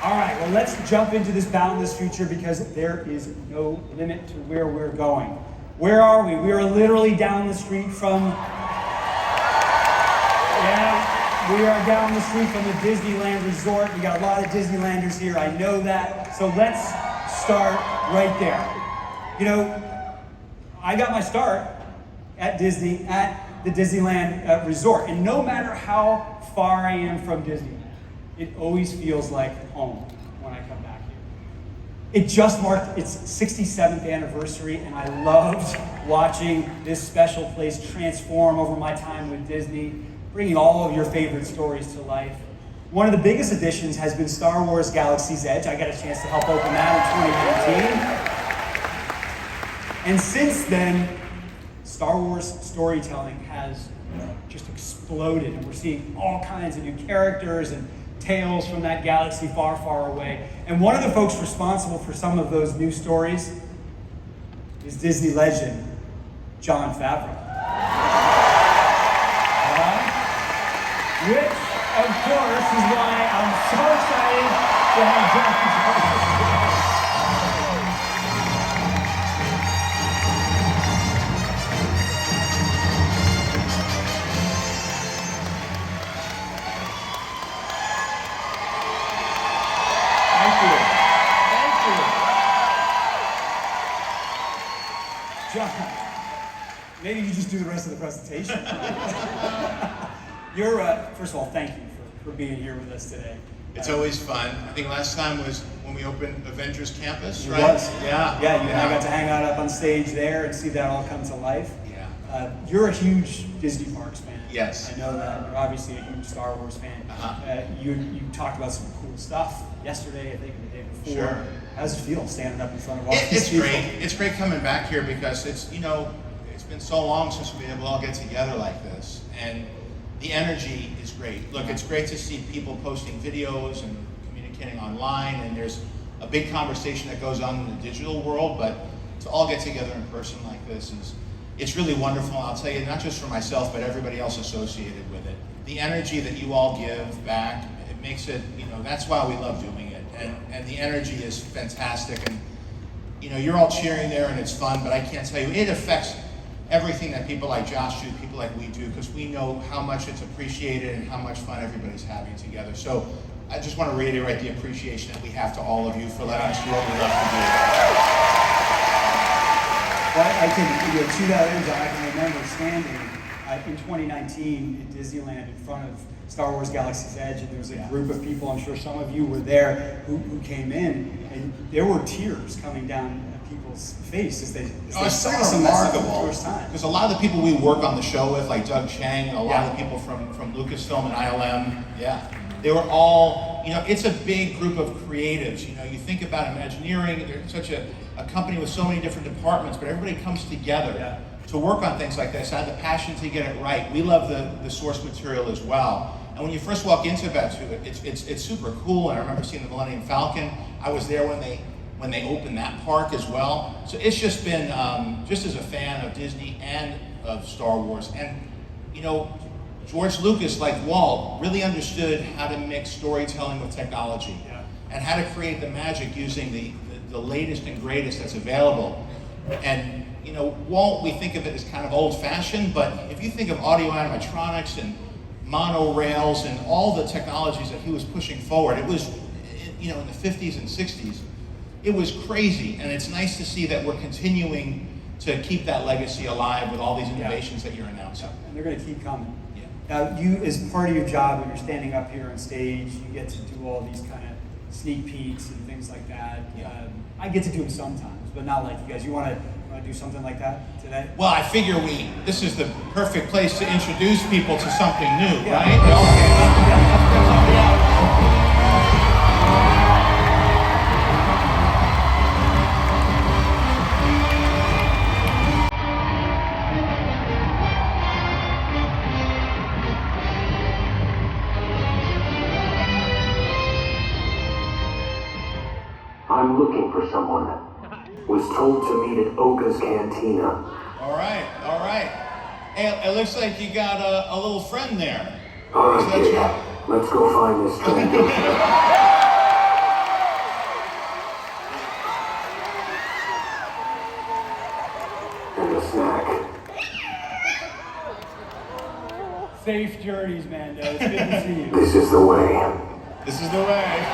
All right, well, let's jump into this boundless future because there is no limit to where we're going. Where are we? We are literally down the street from... Yeah, we are down the street from the Disneyland Resort. We got a lot of Disneylanders here, I know that. So let's start right there. You know, I got my start at the Disneyland Resort. And no matter how far I am from Disneyland, it always feels like home when I come back here. It just marked its 67th anniversary, and I loved watching this special place transform over my time with Disney, bringing all of your favorite stories to life. One of the biggest additions has been Star Wars Galaxy's Edge. I got a chance to help open that in 2019. And since then, Star Wars storytelling has just exploded, and we're seeing all kinds of new characters and tales from that galaxy far, far away. And one of the folks responsible for some of those new stories is Disney legend, Jon Favreau. Which, of course, is why I'm so excited to have Jon Favreau. John, maybe you just do the rest of the presentation. First of all, thank you for being here with us today. It's always fun. I think last time was when we opened Avengers Campus, right? It was. Yeah. Yeah, you and I got to hang out up on stage there and see that all come to life. Yeah. You're a huge Disney Parks fan. Yes. I know that. You're obviously a huge Star Wars fan. You talked about some cool stuff yesterday, I think, and the day before. Sure. How does it feel standing up in front of all these It's people? great. It's great coming back here because it's been so long since we've been able to all get together like this. And the energy is great. Look, it's great to see people posting videos and communicating online, and there's a big conversation that goes on in the digital world, but to all get together in person like this it's really wonderful. I'll tell you, not just for myself, but everybody else associated with it. The energy that you all give back, it makes it, that's why we love doing it. And the energy is fantastic. And, you're all cheering there and it's fun, but I can't tell you, it affects everything that people like Josh do, people like we do, because we know how much it's appreciated and how much fun everybody's having together. So I just want to reiterate the appreciation that we have to all of you for letting us do what we love to do. Well, to that end, I can remember standing in 2019 at Disneyland in front of Star Wars Galaxy's Edge, and there was a group of people, I'm sure some of you were there, who came in, and there were tears coming down people's face as they saw some of that stuff for the first time. Because a lot of the people we work on the show with, like Doug Chang, and a lot of the people from Lucasfilm and ILM, they were all, it's a big group of creatives. You think about Imagineering, they're such a company with so many different departments, but everybody comes together to work on things like this. I have the passion to get it right. We love the source material as well. And when you first walk into Batu, it's super cool. And I remember seeing the Millennium Falcon. I was there when they opened that park as well. So it's just been, just as a fan of Disney and of Star Wars. And, George Lucas, like Walt, really understood how to mix storytelling with technology and how to create the magic using the latest and greatest that's available. And, Walt, we think of it as kind of old-fashioned, but if you think of audio animatronics and monorails and all the technologies that he was pushing forward, it was, in the 50s and 60s, it was crazy. And it's nice to see that we're continuing to keep that legacy alive with all these innovations that you're announcing. And they're going to keep coming. Now, you, as part of your job, when you're standing up here on stage, you get to do all these kind of sneak peeks and things like that. I get to do them sometimes, but not like you guys. You want to do something like that today? Well, I figure this is the perfect place to introduce people to something new, right? I'm looking for someone. Was told to meet at Oka's Cantina. All right. Hey, it looks like you got a little friend there. All right, kid. Let's go find this stranger. 30s, Mando. It's good to see you. This is the way. This is the way.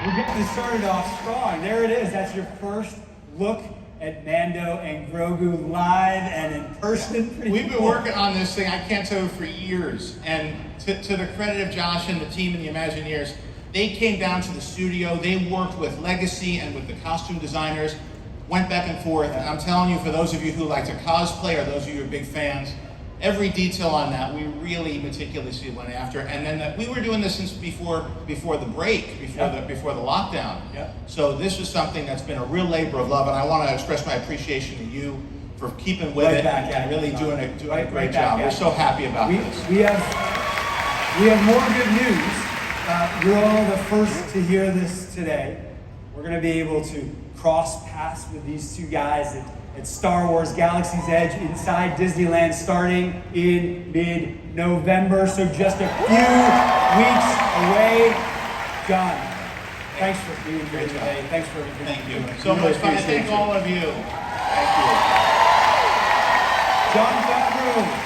We're getting this started off strong. There it is. That's your first look at Mando and Grogu live and in person. Pretty We've been cool. working on this thing, I can't tell you, for years. And to the credit of Josh and the team and the Imagineers, they came down to the studio, they worked with Legacy and with the costume designers, went back and forth. And I'm telling you, for those of you who like to cosplay or those of you who are big fans, every detail on that we really meticulously went after. And then we were doing this since before the break, before the lockdown. Yep. So this was something that's been a real labor of love, and I want to express my appreciation to you for keeping with Right it back at and it, really John. doing a Right great back job. at We're it. so happy about this. We have more good news. You're all the first to hear this today. We're going to be able to cross paths with these two guys at Star Wars Galaxy's Edge inside Disneyland starting in mid-November. So just a few weeks away. John, thanks for being here today. Thanks for everything. Thank you We so really much fun. appreciate Thank you. all of you. Thank you. John Favreau.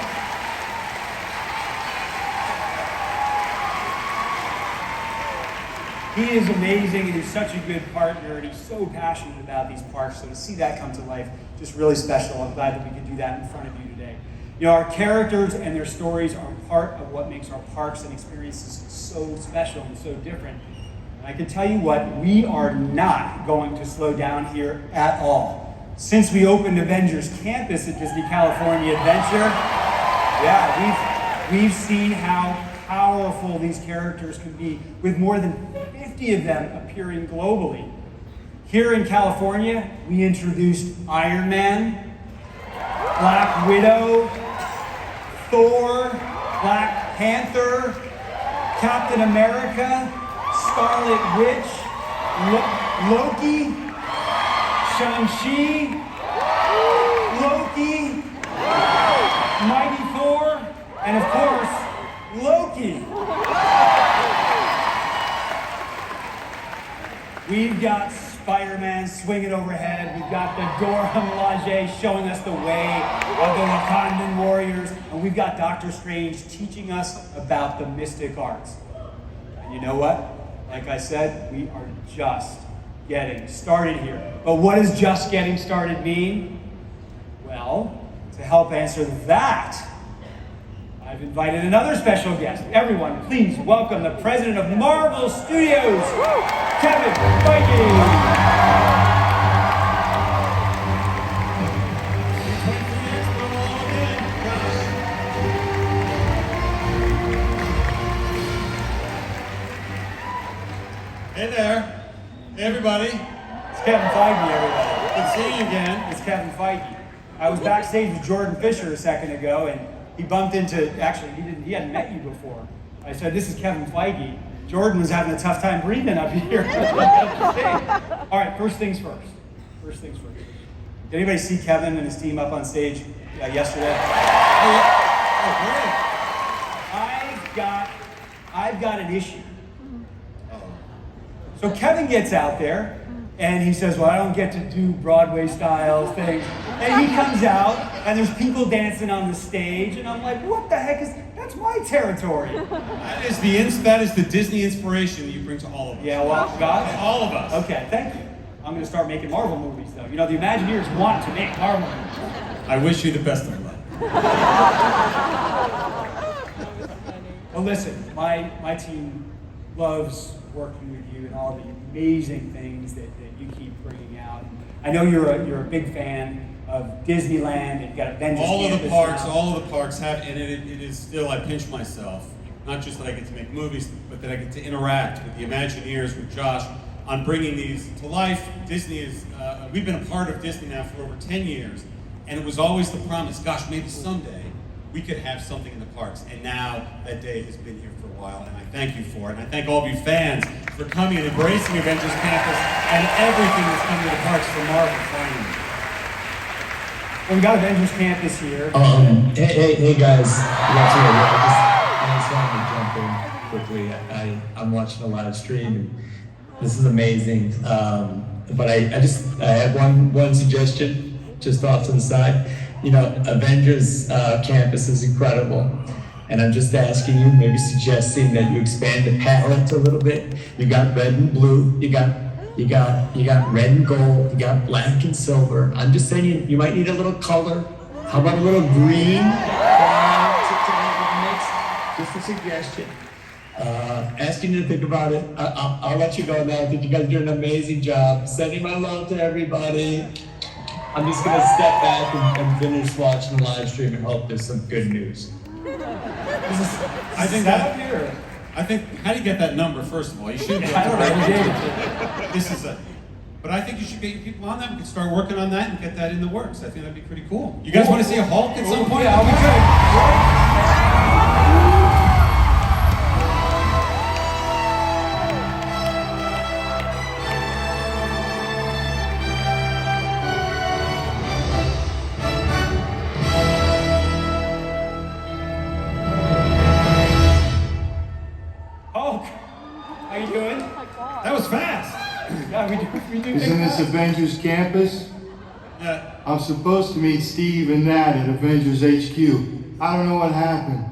He is amazing, and he's such a good partner, and he's so passionate about these parks. So to see that come to life, just really special. I'm glad that we could do that in front of you today. You know, our characters and their stories are part of what makes our parks and experiences so special and so different. And I can tell you what, we are not going to slow down here at all. Since we opened Avengers Campus at Disney California Adventure, we've seen how powerful these characters can be, with more than 50 of them appearing globally. Here in California, we introduced Iron Man, Black Widow, Thor, Black Panther, Captain America, Scarlet Witch, Loki, Shang-Chi, Loki, Mighty Thor, and of course, Loki. We've got Spider-Man swinging overhead. We've got the Dora Milaje showing us the way of the Wakandan warriors. And we've got Doctor Strange teaching us about the mystic arts. And you know what? Like I said, we are just getting started here. But what does just getting started mean? Well, to help answer that, I've invited another special guest. Everyone, please welcome the president of Marvel Studios, Kevin Feige. Hey there. Hey everybody. It's Kevin Feige, everybody. Good seeing you again. It's Kevin Feige. I was backstage with Jordan Fisher a second ago, and he bumped into, actually, he hadn't met you before. I said, this is Kevin Feige. Jordan was having a tough time breathing up here. All right, first things first. First things first. Did anybody see Kevin and his team up on stage yesterday? Oh, great. I've got an issue. So Kevin gets out there, and he says, well, I don't get to do Broadway style things. And he comes out, and there's people dancing on the stage, and I'm like, what the heck that's my territory. That is the Disney inspiration that you bring to all of us. Yeah, well, God? All of us. Okay, thank you. I'm going to start making Marvel movies, though. You know, the Imagineers want to make Marvel movies. I wish you the best of luck. Well, listen, my team loves working with you and all the amazing things that you keep bringing out. I know you're a big fan of Disneyland, and you got Avengers All Campus of the parks have, and it is still, I pinch myself. Not just that I get to make movies, but that I get to interact with the Imagineers, with Josh, on bringing these to life. Disney is, we've been a part of Disney now for over 10 years, and it was always the promise, gosh, maybe someday we could have something in the parks. And now that day has been here for a while, and I thank you for it. And I thank all of you fans for coming and embracing Avengers Campus and everything that's coming to the parks from Marvel finally. Well, we got Avengers Campus here. Hey guys. I just wanted to jump in quickly. I'm watching a live stream and this is amazing. But I have one suggestion just off to the side. You know, Avengers Campus is incredible. And I'm just asking you, maybe suggesting that you expand the palette a little bit. You got red and blue, you got red and gold, you got black and silver. I'm just saying you might need a little color. How about a little green? Just a suggestion. Asking you to think about it. I'll let you go now. I think you guys do an amazing job. Sending my love to everybody. I'm just gonna step back and finish watching the live stream and hope there's some good news. I think how do you get that number, first of all? You should I don't know. This is but I think you should get your people on that. We can start working on that and get that in the works. I think that'd be pretty cool. You guys want to see a Hulk at some point? Yeah, we could. Hulk, how you doing? That was fast. Yeah, we do. Isn't this Avengers Campus? Yeah. I'm supposed to meet Steve and Nat at Avengers HQ. I don't know what happened.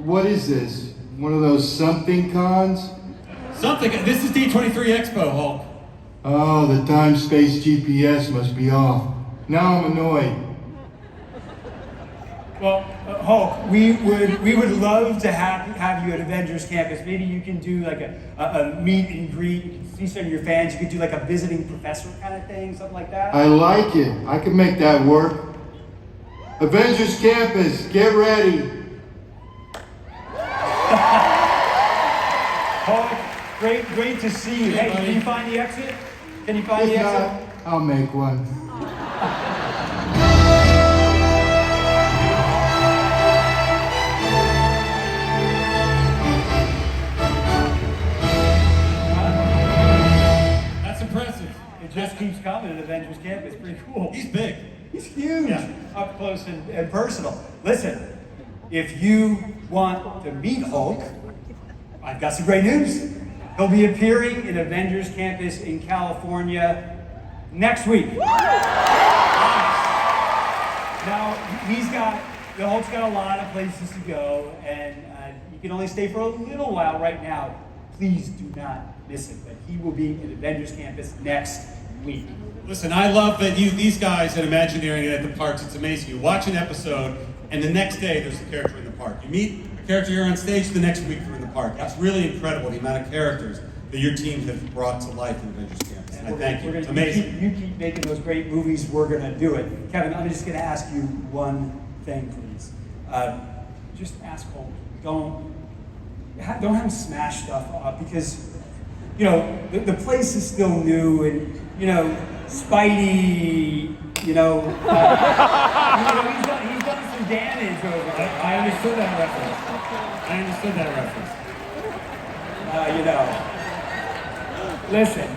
What is this? One of those something cons? Something. This is D23 Expo, Hulk. Oh, the time-space GPS must be off. Now I'm annoyed. Well, Hulk, we would love to have you at Avengers Campus. Maybe you can do like a meet and greet. You can see some of your fans. You could do like a visiting professor kind of thing, something like that. I like it. I can make that work. Avengers Campus, get ready. Hulk, great to see you. Hey, can you find the exit? Can you find the If exit? not, I'll make one. That's impressive. It just keeps coming at Avengers Campus. Pretty cool. He's big. He's huge, Yeah. up close and personal. Listen, if you want to meet Hulk, I've got some great news. He'll be appearing in Avengers Campus in California next week. Now, the Hulk's got a lot of places to go, and you can only stay for a little while right now. Please do not miss it, but he will be at Avengers Campus next week. Listen, I love that these guys at Imagineering and at the parks, it's amazing. You watch an episode, and the next day there's a character in the park. You meet a character here on stage, the next week they're in the park. It's really incredible, the amount of characters that your team have brought to life in Avengers Campus. And I thank you. It's amazing. You keep making those great movies, we're going to do it. Kevin, I'm just going to ask you one thing, please. Just ask Hulk. Don't have him smash stuff up because, you know, the place is still new and, you know, Spidey, he's done some damage over there. I understood that reference. Listen,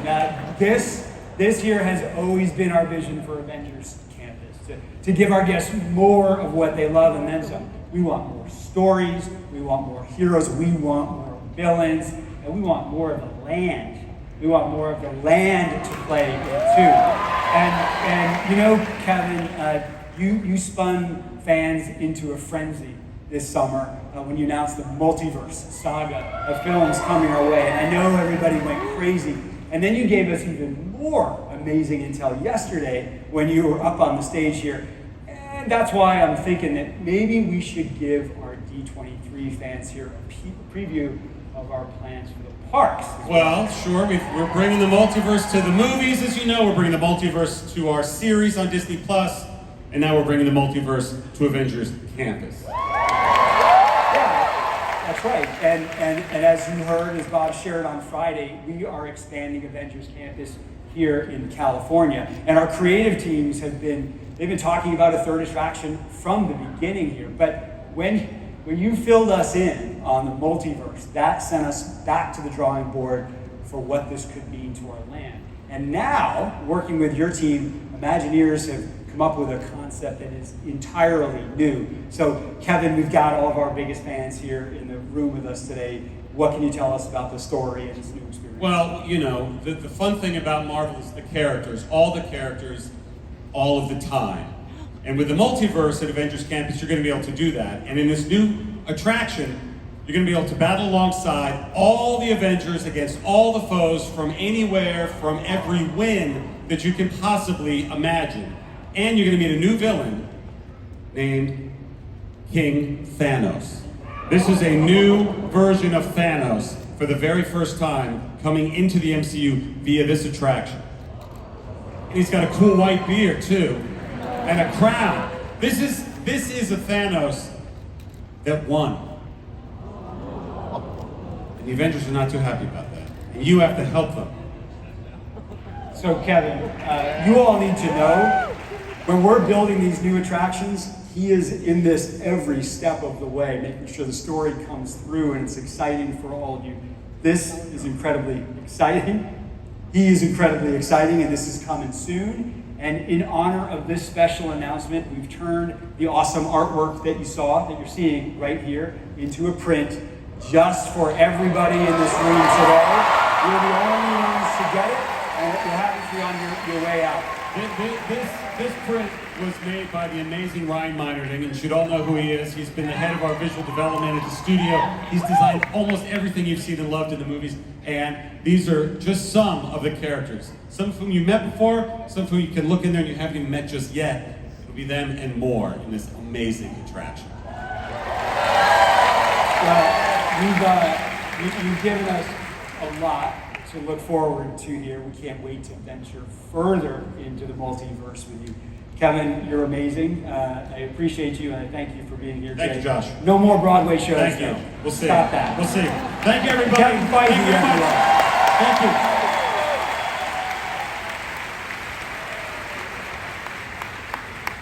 this here has always been our vision for Avengers Campus, to give our guests more of what they love and then some. We want more stories, we want more heroes, we want more villains, and we want more of the land. We want more of the land to play in too. And you know, Kevin, you spun fans into a frenzy this summer when you announced the multiverse saga of films coming our way. And I know everybody went crazy. And then you gave us even more amazing intel yesterday when you were up on the stage here. And that's why I'm thinking that maybe we should give our D23 fans here a preview of our plans for the parks. Well, sure. We're bringing the multiverse to the movies, as you know. We're bringing the multiverse to our series on Disney Plus, and now we're bringing the multiverse to Avengers Campus. That's right, and as you heard, as Bob shared on Friday, we are expanding Avengers Campus here in California. And our creative teams they've been talking about a third attraction from the beginning here. But when you filled us in on the multiverse, that sent us back to the drawing board for what this could mean to our land. And now, working with your team, Imagineers have come up with a concept that is entirely new. So Kevin, we've got all of our biggest fans here in the room with us today. What can you tell us about the story and this new experience? Well, you know, the fun thing about Marvel is the characters, all of the time. And with the multiverse at Avengers Campus, you're going to be able to do that. And in this new attraction, you're going to be able to battle alongside all the Avengers against all the foes from anywhere, from every win that you can possibly imagine. And you're going to meet a new villain named King Thanos. This is a new version of Thanos for the very first time coming into the MCU via this attraction. And he's got a cool white beard too, and a crown. This is a Thanos that won. And the Avengers are not too happy about that. And you have to help them. So Kevin, you all need to know, when we're building these new attractions, he is in this every step of the way, making sure the story comes through and it's exciting for all of you. This is incredibly exciting. He is incredibly exciting, and this is coming soon. And in honor of this special announcement, we've turned the awesome artwork that you saw, that you're seeing right here, into a print just for everybody in this room today. You're the only ones to get it, and you'll have it free on your way out. This print was made by the amazing Ryan Meinerding, and you should all know who he is. He's been the head of our visual development at the studio. He's designed almost everything you've seen and loved in the movies, and these are just some of the characters. Some of whom you met before, some of whom you can look in there and you haven't even met just yet. It'll be them and more in this amazing attraction. Well, you've given us a lot to look forward to here. We can't wait to venture further into the multiverse with you. Kevin, you're amazing. I appreciate you, and I thank you for being here today. Thank you, Josh. No more Broadway shows. Thank you. We'll see. Stop that. We'll see. Thank you, everybody. Kevin Feige, Thank you very much. Thank you.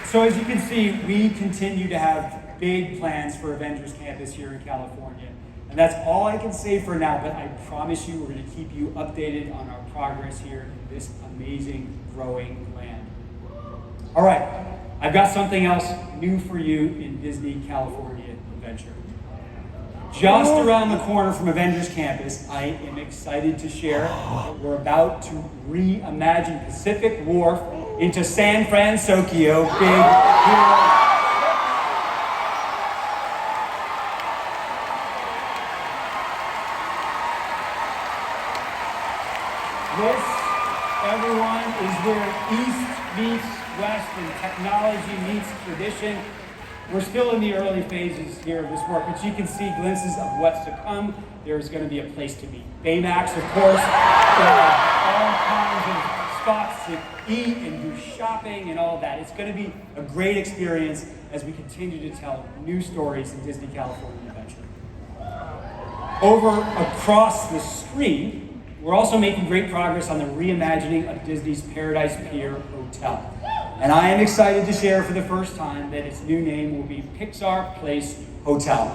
So as you can see, we continue to have big plans for Avengers Campus here in California. And that's all I can say for now, but I promise you we're going to keep you updated on our progress here in this amazing, growing land. All right, I've got something else new for you in Disney California Adventure. Just around the corner from Avengers Campus, I am excited to share that we're about to reimagine Pacific Wharf into San Francisco Big Hero. This, everyone, is where East meets West and technology meets tradition. We're still in the early phases here of this work, but you can see glimpses of what's to come. There's going to be a place to meet Baymax, of course. There are all kinds of spots to eat and do shopping and all of that. It's going to be a great experience as we continue to tell new stories in Disney California Adventure. Over across the street, we're also making great progress on the reimagining of Disney's Paradise Pier Hotel. And I am excited to share for the first time that its new name will be Pixar Place Hotel.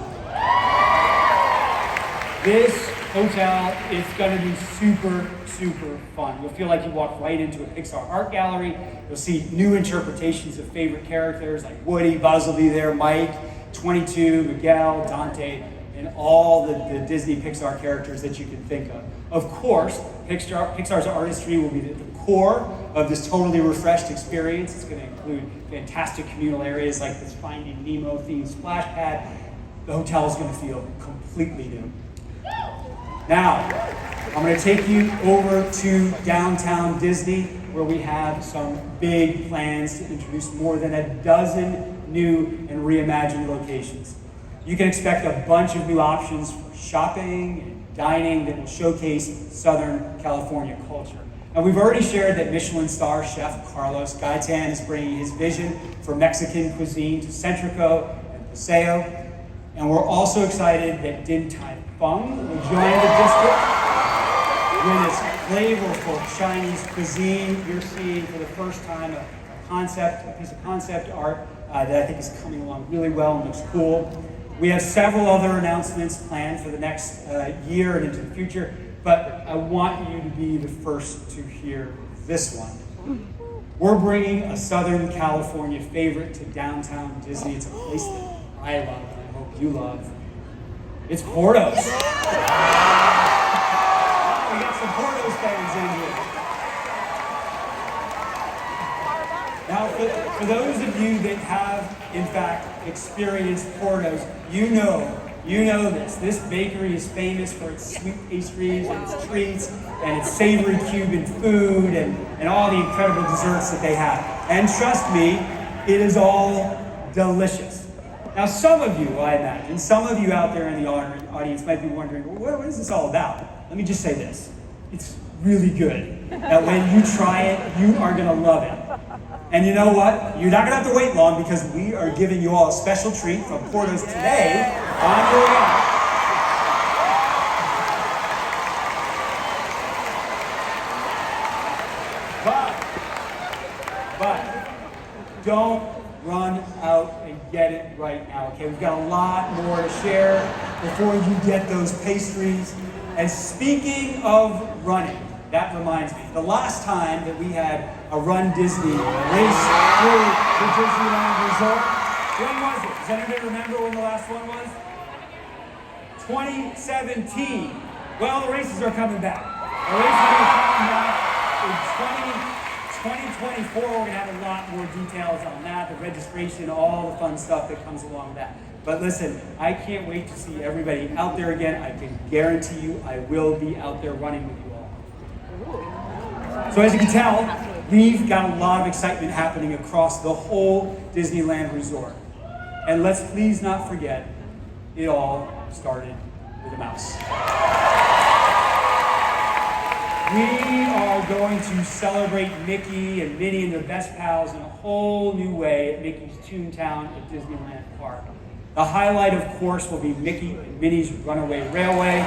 This hotel is going to be super, super fun. You'll feel like you walk right into a Pixar art gallery. You'll see new interpretations of favorite characters like Woody, Buzz will be there, Mike, 22, Miguel, Dante, and all the Disney Pixar characters that you can think of. Of course, Pixar's artistry will be the core of this totally refreshed experience. It's going to include fantastic communal areas like this Finding Nemo themed splash pad. The hotel is going to feel completely new. Now, I'm going to take you over to downtown Disney, where we have some big plans to introduce more than a dozen new and reimagined locations. You can expect a bunch of new options for shopping and dining that will showcase Southern California culture. Now, we've already shared that Michelin star chef Carlos Gaitan is bringing his vision for Mexican cuisine to Centrico and Paseo. And we're also excited that Din Tai Fung will join the district with its flavorful Chinese cuisine. You're seeing for the first time a piece of concept art that I think is coming along really well and looks cool. We have several other announcements planned for the next year and into the future, but I want you to be the first to hear this one. We're bringing a Southern California favorite to downtown Disney. It's a place that I love and I hope you love. It's Portos. We got some Portos fans in here. Now, for those of you that have, in fact, experienced Portos, you know this. This bakery is famous for its sweet pastries and its treats and its savory Cuban food and all the incredible desserts that they have. And trust me, it is all delicious. Now, some of you, I imagine, some of you out there in the audience might be wondering, well, what is this all about? Let me just say this. It's really good. And when you try it, you are going to love it. And you know what? You're not going to have to wait long because we are giving you all a special treat from Portos today on your way out. But don't run out and get it right now, okay? We've got a lot more to share before you get those pastries. And speaking of running, that reminds me, the last time that we had a Run Disney race through the Disneyland Resort, when was it? Does anybody remember when the last one was? 2017. Well, the races are coming back. The races are coming back in 2024. We're going to have a lot more details on that, the registration, all the fun stuff that comes along with that. But listen, I can't wait to see everybody out there again. I can guarantee you I will be out there running with you all. So as you can tell, we've got a lot of excitement happening across the whole Disneyland Resort. And let's please not forget, it all started with a mouse. We are going to celebrate Mickey and Minnie and their best pals in a whole new way at Mickey's Toontown at Disneyland Park. The highlight, of course, will be Mickey and Minnie's Runaway Railway.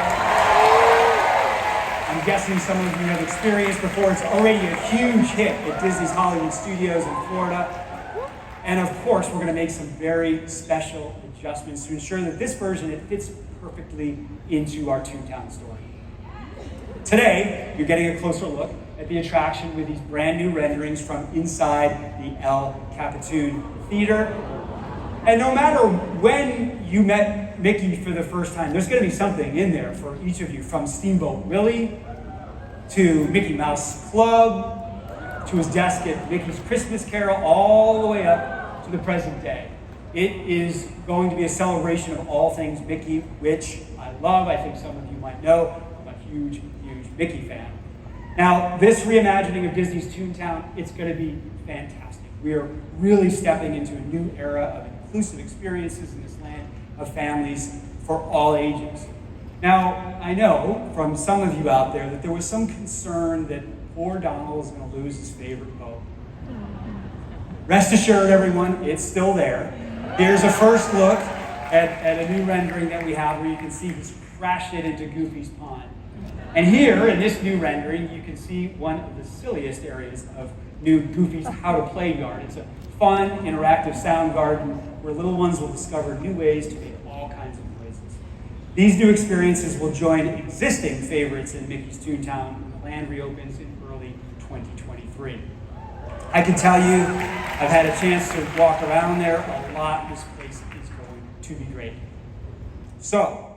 I'm guessing some of you have experienced before. It's already a huge hit at Disney's Hollywood Studios in Florida. And of course, we're going to make some very special adjustments to ensure that this version, it fits perfectly into our Toontown story. Today, you're getting a closer look at the attraction with these brand new renderings from inside the El Capitan Theater. And no matter when you met Mickey for the first time, there's going to be something in there for each of you, from Steamboat Willie to Mickey Mouse Club to his desk at Mickey's Christmas Carol, all the way up to the present day. It is going to be a celebration of all things Mickey, which I love. I think some of you might know. I'm a huge, huge Mickey fan. Now, this reimagining of Disney's Toontown, it's going to be fantastic. We are really stepping into a new era of inclusive experiences in this land of families for all ages. Now, I know from some of you out there that there was some concern that poor Donald is going to lose his favorite boat. Rest assured, everyone, it's still there. Here's a first look at a new rendering that we have where you can see he's crashed it into Goofy's pond. And here, in this new rendering, you can see one of the silliest areas of new Goofy's How to Play yard. It's a fun, interactive sound garden where little ones will discover new ways to make all kinds of noises. These new experiences will join existing favorites in Mickey's Toontown when the land reopens in early 2023. I can tell you, I've had a chance to walk around there a lot. This place is going to be great. So,